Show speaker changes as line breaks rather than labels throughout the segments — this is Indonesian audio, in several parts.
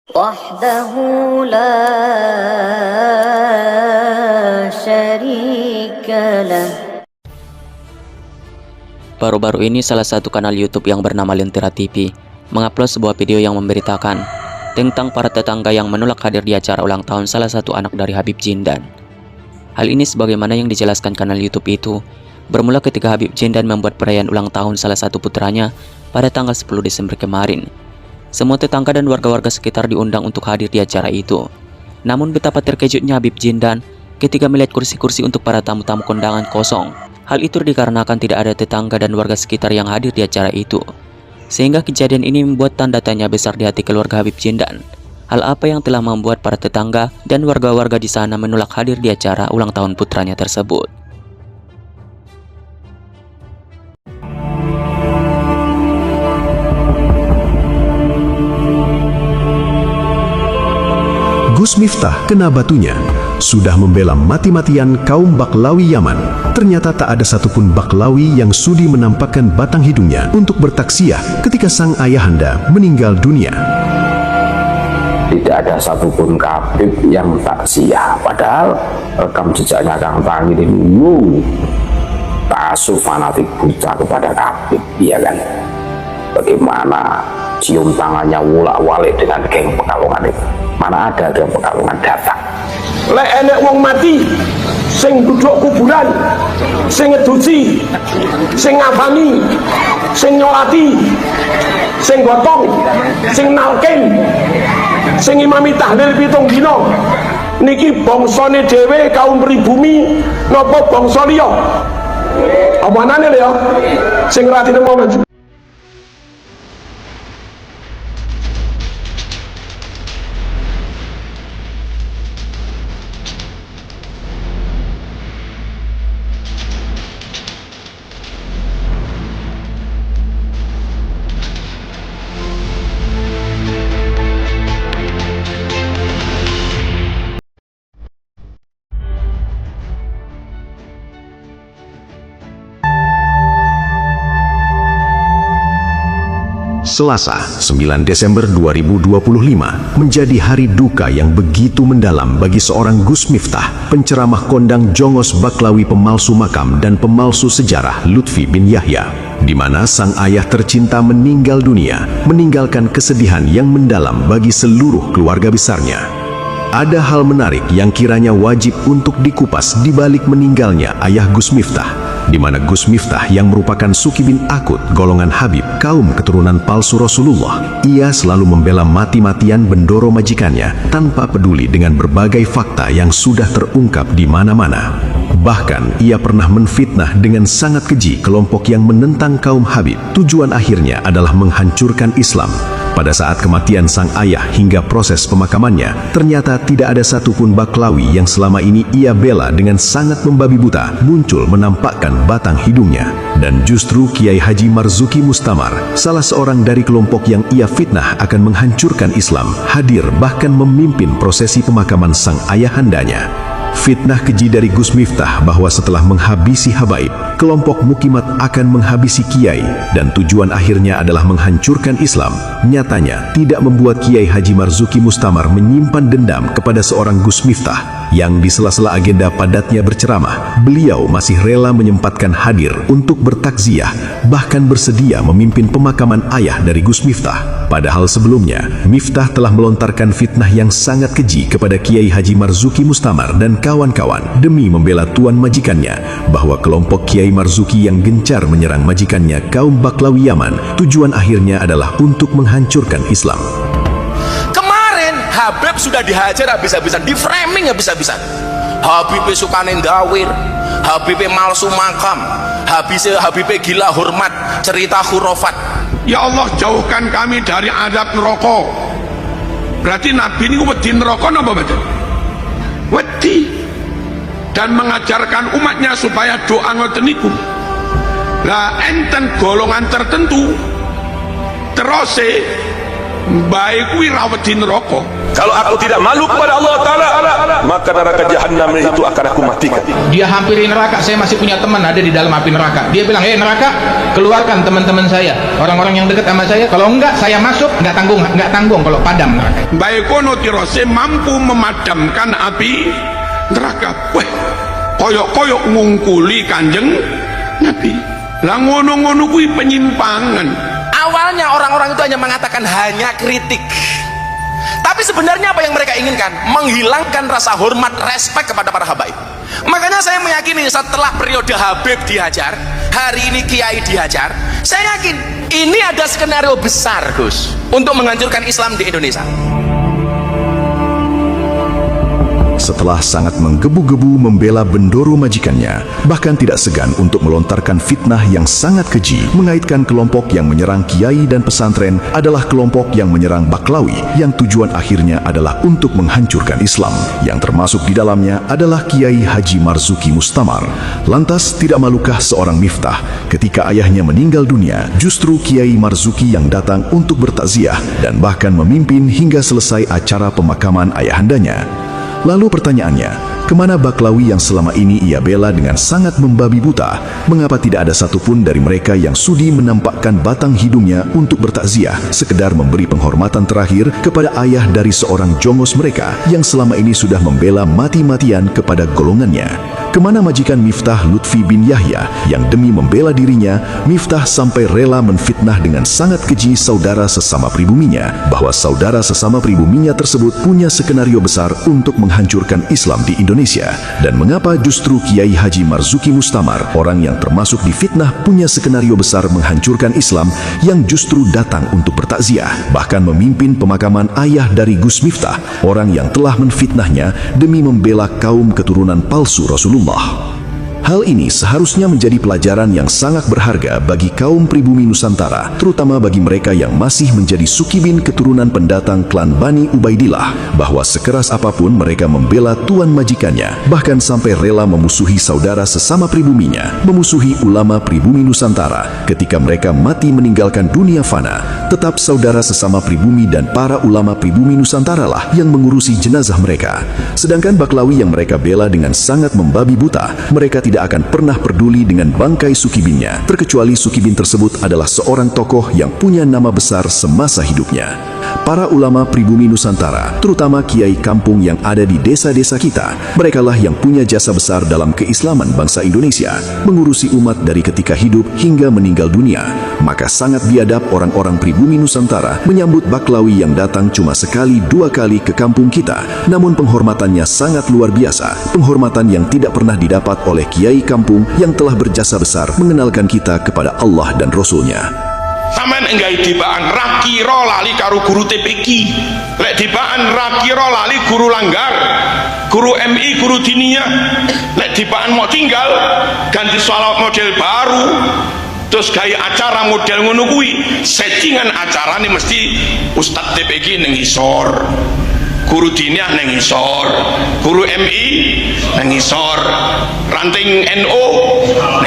وحده لا شريك له.
Baru-baru ini salah satu kanal YouTube yang bernama Lentera TV mengupload sebuah video yang memberitakan tentang para tetangga yang menolak hadir di acara ulang tahun salah satu anak dari Habib Jindan. Hal ini sebagaimana yang dijelaskan kanal YouTube itu bermula ketika Habib Jindan membuat perayaan ulang tahun salah satu putranya pada tanggal 10 Desember kemarin. Semua tetangga dan warga-warga sekitar diundang untuk hadir di acara itu. Namun betapa terkejutnya Habib Jindan ketika melihat kursi-kursi untuk para tamu-tamu kondangan kosong. Hal itu dikarenakan tidak ada tetangga dan warga sekitar yang hadir di acara itu. Sehingga kejadian ini membuat tanda tanya besar di hati keluarga Habib Jindan. Hal apa yang telah membuat para tetangga dan warga-warga di sana menolak hadir di acara ulang tahun putranya tersebut.
Gus Miftah kena batunya. Sudah membela mati-matian kaum Baklawi Yaman. Ternyata tak ada satupun Baklawi yang sudi menampakkan batang hidungnya untuk bertaksiah ketika sang ayahanda meninggal dunia.
Tidak ada satupun Habib yang taksiah, padahal rekam jejaknya Kang Tang ini taksuf fanatik buta kepada Habib, ya kan? Bagaimana cium tangannya wulak-walik dengan geng Pekalongan itu? Mana ada geng Pekalongan datang?
Lek enek wong mati sing duduk kuburan, sing ngeduci, sing ngafani, sing nyolati, sing gotong, sing nalkin, sing imami tahlil 7 dina, niki bangsane dhewe kaum pribumi napa bangsa liya? Amanane lho ya sing ratine mau maju.
Selasa, 9 Desember 2025 menjadi hari duka yang begitu mendalam bagi seorang Gus Miftah, penceramah kondang jongos Baklawi, pemalsu makam dan pemalsu sejarah Lutfi bin Yahya, di mana sang ayah tercinta meninggal dunia, meninggalkan kesedihan yang mendalam bagi seluruh keluarga besarnya. Ada hal menarik yang kiranya wajib untuk dikupas di balik meninggalnya ayah Gus Miftah, di mana Gus Miftah yang merupakan Suki bin Akut golongan Habib, kaum keturunan palsu Rasulullah, ia selalu membela mati-matian bendoro majikannya tanpa peduli dengan berbagai fakta yang sudah terungkap di mana-mana. Bahkan ia pernah menfitnah dengan sangat keji kelompok yang menentang kaum Habib. Tujuan akhirnya adalah menghancurkan Islam. Pada saat kematian sang ayah hingga proses pemakamannya, ternyata tidak ada satupun Baklawi yang selama ini ia bela dengan sangat membabi buta muncul menampakkan batang hidungnya. Dan justru Kiai Haji Marzuki Mustamar, salah seorang dari kelompok yang ia fitnah akan menghancurkan Islam, hadir bahkan memimpin prosesi pemakaman sang ayahandanya. Fitnah keji dari Gus Miftah bahwa setelah menghabisi habaib, kelompok Mukimat akan menghabisi Kiai dan tujuan akhirnya adalah menghancurkan Islam, nyatanya tidak membuat Kiai Haji Marzuki Mustamar menyimpan dendam kepada seorang Gus Miftah yang di sela-sela agenda padatnya berceramah, beliau masih rela menyempatkan hadir untuk bertakziah, bahkan bersedia memimpin pemakaman ayah dari Gus Miftah. Padahal sebelumnya, Miftah telah melontarkan fitnah yang sangat keji kepada Kiai Haji Marzuki Mustamar dan kawan-kawan demi membela tuan majikannya, bahwa kelompok Kiai Marzuki yang gencar menyerang majikannya kaum Baklawi Yaman, tujuan akhirnya adalah untuk menghancurkan Islam.
Kemarin Habib sudah dihajar habis-habisan, di framing habis-habisan. Habib sukane ndawir, Habib malsu makam, Habib gila hormat, cerita khurafat.
Ya Allah, jauhkan kami dari azab neraka. Berarti Nabi ini wedi neraka napa mboten? Wedi. Dan mengajarkan umatnya supaya doa ngoten niku. Lah enten golongan tertentu terus baik kuwi rawat di neraka.
Kalau aku tidak malu kepada Allah Ta'ala, maka neraka jahanam itu akan aku matikan.
Dia hampiri neraka. Saya masih punya teman ada di dalam api neraka. Dia bilang, neraka, keluarkan teman-teman saya, orang-orang yang dekat sama saya. Kalau enggak saya masuk, nggak tanggung kalau padam neraka.
Baik kono tirose mampu memadamkan api neraka. Wah, koyok-koyok ngungkuli Kanjeng Nabi. Lah ngono-ngono kuwi penyimpangan.
Awalnya orang-orang itu hanya mengatakan hanya kritik, tapi sebenarnya apa yang mereka inginkan? Menghilangkan rasa hormat, respek kepada para habaib. Makanya saya meyakini setelah periode Habib dihajar, hari ini Kiai dihajar, saya yakin ini ada skenario besar, Gus, untuk menghancurkan Islam di Indonesia.
Setelah sangat menggebu-gebu membela Bendoro majikannya, bahkan tidak segan untuk melontarkan fitnah yang sangat keji, mengaitkan kelompok yang menyerang kiai dan pesantren adalah kelompok yang menyerang Baklawi, yang tujuan akhirnya adalah untuk menghancurkan Islam, yang termasuk di dalamnya adalah Kiai Haji Marzuki Mustamar. Lantas tidak malukah seorang Miftah ketika ayahnya meninggal dunia, justru Kiai Marzuki yang datang untuk bertakziah dan bahkan memimpin hingga selesai acara pemakaman ayahandanya. Lalu pertanyaannya, kemana Baklawi yang selama ini ia bela dengan sangat membabi buta? Mengapa tidak ada satupun dari mereka yang sudi menampakkan batang hidungnya untuk bertakziah, sekedar memberi penghormatan terakhir kepada ayah dari seorang jongos mereka yang selama ini sudah membela mati-matian kepada golongannya? Kemana majikan Miftah Lutfi bin Yahya yang demi membela dirinya, Miftah sampai rela menfitnah dengan sangat keji saudara sesama pribuminya, bahwa saudara sesama pribuminya tersebut punya skenario besar untuk menghancurkan Islam di Indonesia? Dan mengapa justru Kiai Haji Marzuki Mustamar, orang yang termasuk difitnah punya skenario besar menghancurkan Islam, yang justru datang untuk bertakziah, bahkan memimpin pemakaman ayah dari Gus Miftah, orang yang telah menfitnahnya demi membela kaum keturunan palsu Rasulullah? Hal ini seharusnya menjadi pelajaran yang sangat berharga bagi kaum pribumi Nusantara, terutama bagi mereka yang masih menjadi sukibin keturunan pendatang klan Bani Ubaidillah, bahwa sekeras apapun mereka membela tuan majikannya, bahkan sampai rela memusuhi saudara sesama pribuminya, memusuhi ulama pribumi Nusantara. Ketika mereka mati meninggalkan dunia fana, tetap saudara sesama pribumi dan para ulama pribumi Nusantara lah yang mengurusi jenazah mereka. Sedangkan Baklawi yang mereka bela dengan sangat membabi buta, mereka tidak akan pernah peduli dengan bangkai sukibinnya, terkecuali sukibin tersebut adalah seorang tokoh yang punya nama besar semasa hidupnya. Para ulama pribumi Nusantara, terutama kiai kampung yang ada di desa-desa kita, merekalah yang punya jasa besar dalam keislaman bangsa Indonesia, mengurusi umat dari ketika hidup hingga meninggal dunia. Maka sangat biadab orang-orang pribumi Nusantara menyambut Baklawi yang datang cuma sekali dua kali ke kampung kita, namun penghormatannya sangat luar biasa, penghormatan yang tidak pernah didapat oleh kiai kampung yang telah berjasa besar mengenalkan kita kepada Allah dan Rasul-Nya.
Sampeyan enggal dibaan rakira lali karo guru TPQ, lek dibaan rakira lali guru Langgar, guru MI, guru Diniyah, lek dibaan mau tinggal ganti sholawat model baru, terus gaya acara model ngono kuwi, settingan acarane mesti Ustadz TPQ ning isor, guru Diniyah ning isor, guru MI ning isor, ranting NO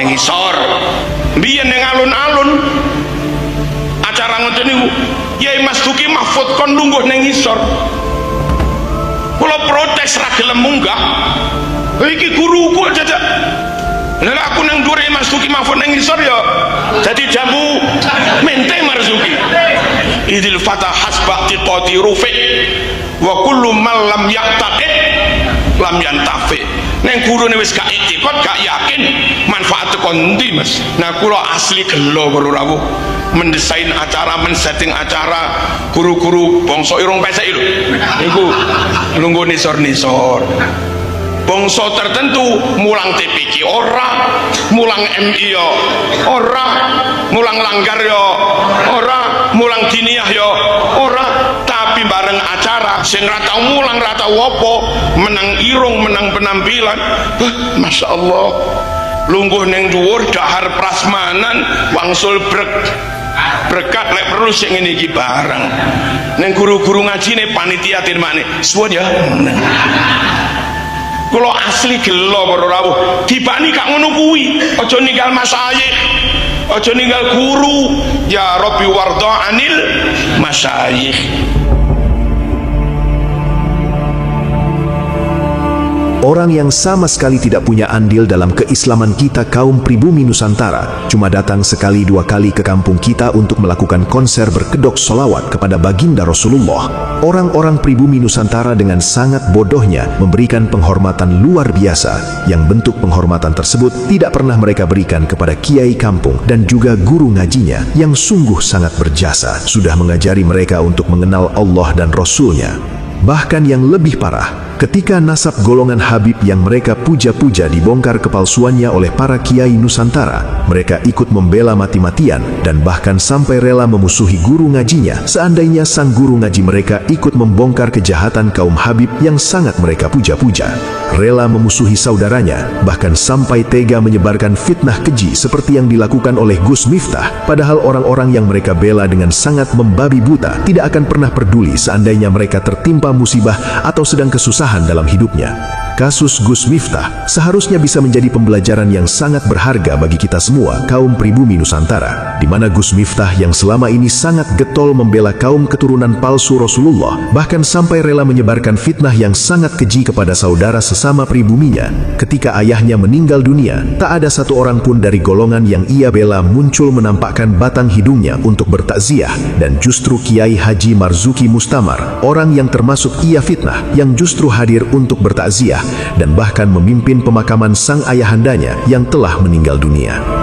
ning isor. Biyen ning alun-alun acara ngoten niku Yai Mas Duki Mahfud kon lungguh ning isor. Kula protes ra gelem munggah. Iki guruku aja. Nek aku nang dhuwur Mas Duki Mahfud ning isor ya jadi jambu mente Marzuki. Idil fatah hasba tiqati rufi wa kullu man lam yaqtaqid lam yantafi. Neng gurune wis gak iktikad, gak yakin manfaat kon ndi, Mas. Nah kula asli gelo karo rawuh mendesain acara, men-setting acara guru-guru bangsa irung pesek lho. Niku lungguh nisor-nisor. Bangsa tertentu mulang TPQ ora, mulang MI ya ora, mulang Langgar ya ora, mulang Diniyah ya ora, tapi bareng acara sing ra tau mulang, ra tau apa, menang irung, menang penampilan. Masya Allah, lungguh neng dhuwur dahar prasmanan wangsul berkat lek perlu sing ngene iki bareng. Neng guru-guru ngajine panitia tirmane suwun ya. Kula asli gelo karo rawuh dibani gak ngono kuwi, aja ninggal masayikh, aja ninggal guru. Ya Rabbi warda anil
masyayikh.
Orang yang sama sekali tidak punya andil dalam keislaman kita kaum pribumi Nusantara cuma datang sekali dua kali ke kampung kita untuk melakukan konser berkedok solawat kepada baginda Rasulullah. Orang-orang pribumi Nusantara dengan sangat bodohnya memberikan penghormatan luar biasa yang bentuk penghormatan tersebut tidak pernah mereka berikan kepada kiai kampung dan juga guru ngajinya yang sungguh sangat berjasa sudah mengajari mereka untuk mengenal Allah dan Rasulnya. Bahkan yang lebih parah, ketika nasab golongan Habib yang mereka puja-puja dibongkar kepalsuannya oleh para kiai Nusantara, mereka ikut membela mati-matian dan bahkan sampai rela memusuhi guru ngajinya seandainya sang guru ngaji mereka ikut membongkar kejahatan kaum Habib yang sangat mereka puja-puja. Rela memusuhi saudaranya, bahkan sampai tega menyebarkan fitnah keji seperti yang dilakukan oleh Gus Miftah, padahal orang-orang yang mereka bela dengan sangat membabi buta tidak akan pernah peduli seandainya mereka tertimpa musibah atau sedang kesusahan dalam hidupnya. Kasus Gus Miftah seharusnya bisa menjadi pembelajaran yang sangat berharga bagi kita semua kaum pribumi Nusantara, di mana Gus Miftah yang selama ini sangat getol membela kaum keturunan palsu Rasulullah, bahkan sampai rela menyebarkan fitnah yang sangat keji kepada saudara sesama pribuminya. Ketika ayahnya meninggal dunia, tak ada satu orang pun dari golongan yang ia bela muncul menampakkan batang hidungnya untuk bertakziah, dan justru Kiai Haji Marzuki Mustamar, orang yang termasuk ia fitnah, yang justru hadir untuk bertakziah dan bahkan memimpin pemakaman sang ayahandanya yang telah meninggal dunia.